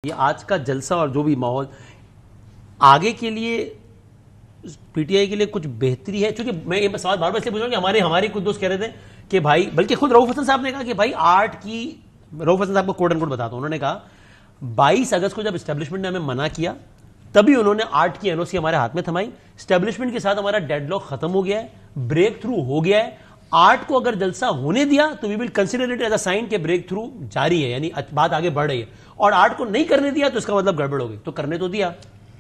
یہ آج کا جلسہ اور جو بھی ماحول آگے کے لیے پی ٹی آئی کے لیے کچھ بہتری ہے؟ چونکہ میں یہ سوال بار بار اس لیے پوچھ رہا ہوں کہ ہمارے کچھ دوست کہہ رہے تھے کہ بھائی، بلکہ خود رؤف حسن صاحب نے کہا کہ بھائی آرٹ کی، رؤف حسن صاحب کو کوٹ اینڈ کوٹ بتاتا ہوں، انہوں نے کہا 22 اگست کو جب اسٹیبلشمنٹ نے ہمیں منع کیا تبھی انہوں نے آرٹ کی این او سی ہمارے ہاتھ میں تھمائی. اسٹیبلشمنٹ کے ساتھ ہمارا ڈیڈ لاک ختم ہو گیا ہے، بریک تھرو ہو گیا ہے. آرٹ کو اگر جلسہ ہونے دیا تو we will consider it as a sign کہ بریک تھرو جاری ہے، یعنی بات آگے بڑھ رہی ہے. اور آرٹ کو نہیں کرنے دیا تو اس کا مطلب گڑبڑ ہو گئی. تو کرنے تو دیا.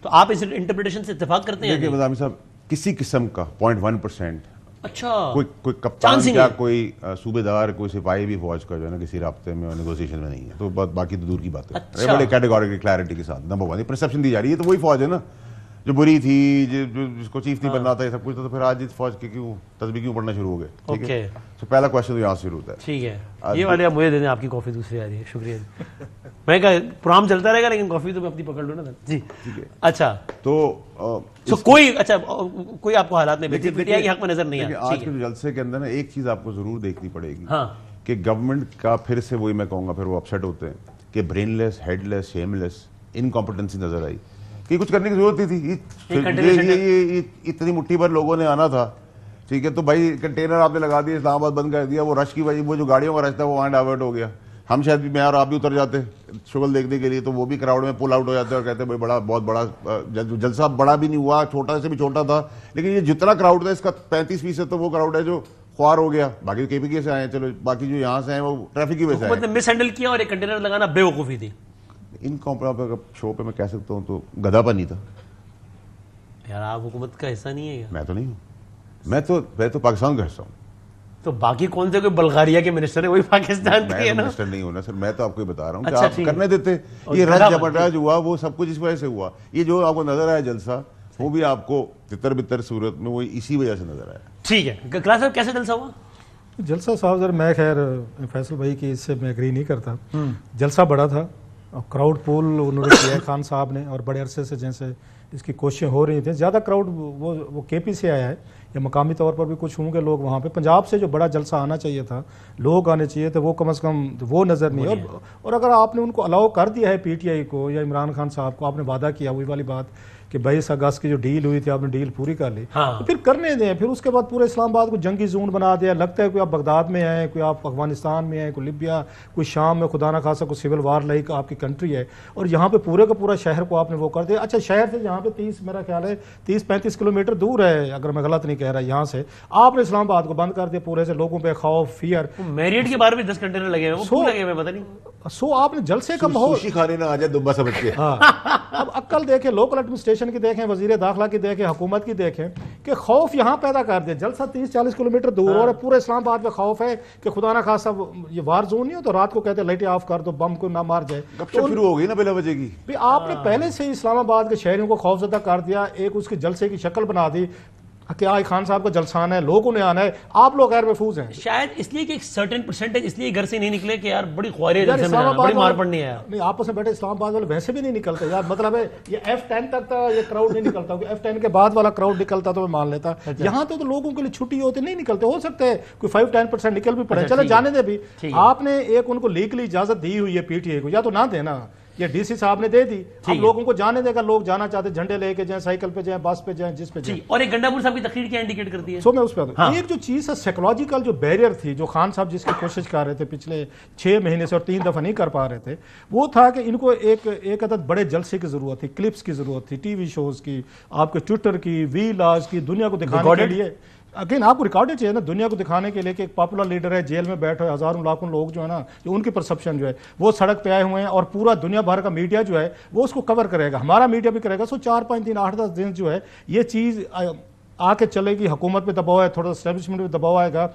تو آپ اس انٹرپریٹیشن سے اتفاق کرتے ہیں؟ دیکھیے مدامی صاحب، کسی قسم کا 0.1% اچھا کوئی کپتان یا کوئی صوبے دار، کوئی سپاہی بھی فوج کا جو ہے نا کسی رابطے میں اور نیگوسیشن میں نہیں ہے. تو باقی تو دور کی بات ہے. بڑے کیٹیگوریکل کلیئرٹی کے ساتھ نمبر 1 پرسیپشن دی جا رہی ہے. تو وہی فوج ہے نا جو بری تھی، جس کو چیف نہیں بننا تھا، یہ سب کچھ. تو پھر آج اس فوج کے کیوں تصویر کیوں پڑھنا شروع ہو گئے؟ ٹھیک ہے. تو پہلا کوشچن تو یہاں سے شروع ہوتا ہے. ٹھیک ہے. یہ والے آپ مجھے دے دیں، آپ کی کافی دوسری آ رہی ہے. شکریہ. میں کہا پروگرام چلتا رہے گا لیکن کافی تو میں اپنی پکڑ لوں نا. جی ٹھیک ہے. اچھا تو کوئی آپ کو حالات میں پی ٹی آئی کے حق میں نظر نہیں آتا؟ آج کے جلسے کے اندر نا ایک چیز آپ کو ضرور دیکھنی پڑے گی کہ گورنمنٹ کا پھر سے وہی میں کہوں گا، پھر وہ اپسیٹ ہوتے ہیں کہ برین لیس، ہیڈ لیس، شیم لیس انکمپیٹنسی نظر آئی کہ کچھ کرنے کی ضرورت نہیں تھی. اتنی مٹھی بھر لوگوں نے آنا تھا، ٹھیک ہے. تو بھائی کنٹینر آپ نے لگا دیا، اسلام آباد بند کر دیا. وہ رش کی وجہ، وہ جو گاڑیوں کا رش تھا وہ وہاں ڈائیورٹ ہو گیا. ہم شاید بھی، میں اور آپ بھی اتر جاتے شغل دیکھنے کے لیے، تو وہ بھی کراؤڈ میں پل آؤٹ ہو جاتے اور کہتے بھائی بڑا، بہت بڑا جلسہ. بڑا بھی نہیں ہوا، چھوٹا سے بھی چھوٹا تھا، لیکن یہ جتنا کراؤڈ تھا اس کا 35% تو وہ کراؤڈ ہے جو خوار ہو گیا. باقی کے پی کے سے آئے ہیں، چلو باقی جو یہاں سے ہیں وہ ٹریفک کی وجہ سے حکومت نے مس ہینڈل کیا اور ایک کنٹینر لگانا بے وقوفی تھی. ان شو پہ میں کہہ سکتا ہوں تو گدھا پن نہیں تھا. یار آپ حکومت کا حصہ نہیں ہے. میں تو نہیں ہوں، میں تو پاکستان کا حصہ ہوں. تو باقی کون سے کوئی بلغاریہ کے منسٹر ہے؟ وہی پاکستان کے ہیں نا. منسٹر نہیں ہونا سر، میں تو آپ کو بتا رہا ہوں کہ آپ کرنے دیتے. یہ رش جبرج ہوا، وہ سب کچھ اس وجہ سے ہوا. یہ جو آپ کو نظر آیا جلسہ، وہ بھی آپ کو تتر بتر صورت میں وہ اسی وجہ سے نظر آیا. ٹھیک ہے. کلاس صاحب کیسے جلسہ ہوا؟ جلسہ صاحب ذرا میں خیر فیصل بھائی کی اس سے میں ایگری نہیں کرتا. جلسہ بڑا تھا اور کراؤڈ پول انہوں نے کیا ہے خان صاحب نے، اور بڑے عرصے سے جیسے اس کی کوششیں ہو رہی تھیں. زیادہ کراؤڈ وہ کے پی سے آیا ہے یا مقامی طور پر بھی کچھ ہوں گے لوگ وہاں پہ. پنجاب سے جو بڑا جلسہ آنا چاہیے تھا، لوگ آنے چاہیے تھے، وہ کم از کم وہ نظر نہیں ہے. اور اگر آپ نے ان کو الاؤ کر دیا ہے پی ٹی آئی کو یا عمران خان صاحب کو، آپ نے وعدہ کیا وہی والی بات کہ 22 اگست کی جو ڈیل ہوئی تھی آپ نے ڈیل پوری کر لی، تو پھر کرنے دیں. پھر اس کے بعد پورے اسلام آباد کو جنگی زون بنا دیا. لگتا ہے کوئی آپ بغداد میں آئے، کوئی آپ افغانستان میں آئے، کوئی لیبیا، کوئی شام میں، خدا نہ خاصا کوئی سول وار لائک آپ کی کنٹری ہے، اور یہاں پہ پورے کا پورا شہر کو آپ نے وہ کر دیا. اچھا شہر سے یہاں پہ 30 میرا خیال ہے 30-35 کلومیٹر دور ہے اگر میں غلط نہیں کہہ رہا. یہاں سے آپ نے اسلام آباد کو بند کر دیا پورے سے. لوگوں پہ خوف، فیئر. میریٹ کے بارے میں 10 کنٹینر لگے ہوئے پتہ نہیں. سو آپ نے جلسے کا ماحول سوشی کھانے نہ آ جائے دبا سمجھ کے. اب عقل دیکھیں، لوکل ایڈمنسٹریشن کی دیکھیں، وزیر داخلہ کی دیکھیں، حکومت کی دیکھیں کہ خوف یہاں پیدا کر دیا. جلسہ 30-40 کلومیٹر دور اور پورے اسلام آباد میں خوف ہے کہ خدا نہ خاصا یہ وار زون نہیں ہو تو رات کو کہتے لائٹیں آف کر دو، بم کو نہ مار جائے. شروع ہو گئی نا بلا وجہ کی. آپ نے پہلے سے ہی اسلام آباد کے شہریوں کو خوف زدہ کر دیا. ایک اس کے جلسے کی شکل بنا دی کہ آج خان صاحب کا جلسہ آنا ہے، لوگوں نے آنا ہے، آپ لوگ غیر محفوظ ہیں. شاید اس لیے کہ ایک سرٹن پرسنٹیج اس لیے گھر سے نہیں نکلے کہ یار بڑی خواری ہے، بڑی مار پڑنی ہے. نہیں، آپس میں بیٹھے اسلام آباد والے ویسے بھی نہیں نکلتے یار. مطلب ہے یہ F10 تک تھا یہ کراؤڈ نہیں نکلتا، F10 کے بعد والا کراؤڈ نکلتا تو میں مان لیتا. یہاں تو لوگوں کے لیے چھٹی ہوتی نہیں نکلتے. ہو سکتا ہے کوئی 5-10% نکل بھی پڑے، چلے جانے دے بھی. آپ نے ایک ان کو لیگلی اجازت دی ہوئی ہے پی ٹی آئی کو، یا تو نہ دینا، یہ ڈی سی صاحب نے دے دی. اب لوگوں کو جانے دے گا، لوگ جانا چاہتے، جھنڈے لے کے جائیں، سائیکل پہ جائیں، بس پہ جائیں، جس پہ جائیں. اور ایک گنڈا پور صاحب کی تقریر کیا انڈیکیٹ کرتی ہے؟ سو میں اس پہ ایک جو چیز ہے سائیکولوجیکل جو بیریئر تھی، جو خان صاحب جس کی کوشش کر رہے تھے پچھلے 6 مہینے سے اور 3 دفعہ نہیں کر پا رہے تھے، وہ تھا کہ ان کو ایک عدد بڑے جلسے کی ضرورت تھی، کلپس کی ضرورت تھی، ٹی وی شوز کی، آپ کے ٹویٹر کی، ویلاز کی، دنیا کو دکھانے کے لیے. اگین آپ کو ریکارڈ چاہیے نا دنیا کو دکھانے کے لیے کہ ایک پاپولر لیڈر ہے، جیل میں بیٹھے ہوئے ہزاروں لاکھوں لوگ جو ہے نا، جو ان کی پرسپشن جو ہے وہ سڑک پہ آئے ہوئے ہیں، اور پورا دنیا بھر کا میڈیا جو ہے وہ اس کو کور کرے گا، ہمارا میڈیا بھی کرے گا. سو 4-5 دن 8-10 دن جو ہے یہ چیز آ کے چلے گی. حکومت پہ دباؤ ہے، تھوڑا اسٹیبلشمنٹ پہ دباؤ آئے گا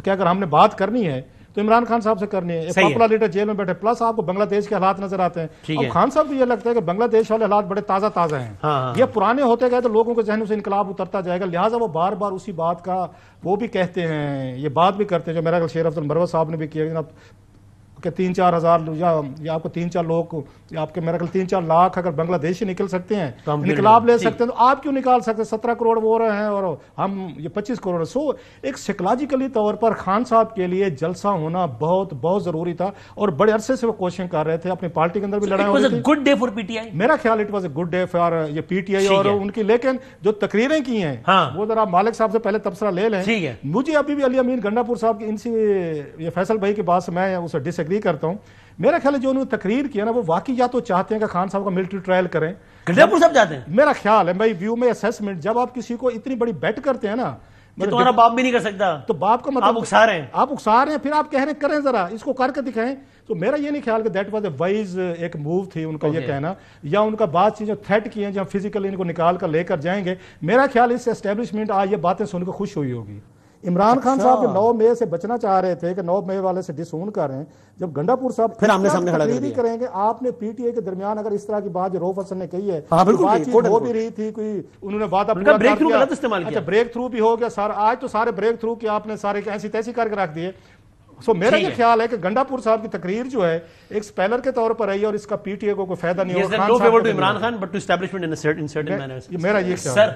کہ اگر ہم نے بات کرنی ہے تو عمران خان صاحب سے کرنی ہے. ایک پاپولر لیڈر جیل میں بیٹھے، پلس آپ کو بنگلہ دیش کے حالات نظر آتے ہیں. اب خان صاحب کو یہ لگتا ہے کہ بنگلہ دیش والے حالات بڑے تازہ تازہ ہیں، یہ پرانے ہوتے گئے تو لوگوں کے ذہنوں سے انقلاب اترتا جائے گا. لہٰذا وہ بار بار اسی بات کا وہ بھی کہتے ہیں، یہ بات بھی کرتے ہیں جو میرا شیر افضل مروت صاحب نے بھی کیا جناب کہ 3-4 ہزار یا آپ کو 3-4 لوگ کہ آپ کے میرا خیال 3-4 لاکھ اگر بنگلہ دیشی نکل سکتے ہیں تو ہم کیوں انقلاب لے نہیں؟ سکتے ہیں تو آپ کیوں نکال سکتے؟ 17 کروڑ وہ رہے ہیں اور ہم یہ 25 کروڑ. سو ایک سائیکولوجیکلی طور پر خان صاحب کے لیے جلسہ ہونا بہت بہت ضروری تھا اور بڑے عرصے سے وہ کوشش کر رہے تھے. اپنی پارٹی کے اندر بھی لڑائی ہو رہی تھی. Good day for P T I. میرا خیال it was a good day for یہ پی ٹی آئی اور ان کی. لیکن جو تقریریں کی ہیں وہ ذرا مالک صاحب سے پہلے تبصرہ لے لیں. مجھے ابھی بھی علی امین گنڈا پور صاحب کی ان سے یہ فیصل بھائی کی بات سے میں اسے ڈس ایگری کرتا ہوں. میرا خیال ہے جو انہوں نے تقریر کیا نا وہ واقعی یا تو چاہتے ہیں کہ خان صاحب کا ملٹری ٹرائل کریں. گنڈا پور صاحب چاہتے ہیں. میرا خیال ہے بھائی ویو میں اسیسمنٹ جب آپ کسی کو اتنی بڑی بیٹ کرتے ہیں نا تمہارا باپ بھی نہیں کر سکتا تو باپ کا مطلب آپ اکسا رہے ہیں. آپ اکسا رہے ہیں پھر آپ کہہ رہے ہیں کریں ذرا اس کو کر کے دکھائیں. تو میرا یہ نہیں خیال کہ دیٹ واز اے وائز ایک موو تھی ان کا یہ کہنا یا ان کا بات چیزیں تھریٹ کی ہیں جہاں فزیکلی ان کو نکال کر لے کر جائیں گے. میرا خیال اس سے اسٹیبلشمنٹ آج یہ باتیں سن کے خوش ہوئی ہوگی. عمران خان صاحب کے 9 مئی سے بچنا چاہ رہے تھے کہ 9 مئی والے سے ڈس اون کر رہے ہیں. جب گنڈا پور صاحب پھر آمنے سامنے کھڑا کر دیا کریں گے آپ نے پی ٹی آئی کے درمیان اگر اس طرح کی بات جو روف حسن نے کہی ہے بات چیت ہو بھی رہی تھی کوئی انہوں نے وعدہ پورا بریک تھرو غلط استعمال کیا. بریک تھرو بھی ہو گیا سارا. آج تو سارے بریک تھرو کے آپ نے سارے ایسی تیسی کر کے رکھ دیے. سو میرا یہ خیال ہے کہ گنڈا پور صاحب کی تقریر جو ہے ایک سپیلر کے طور پر ہے اور اس کا پی ٹی آئی کو کوئی فائدہ نہیں ہوگا. میرا یہ خیال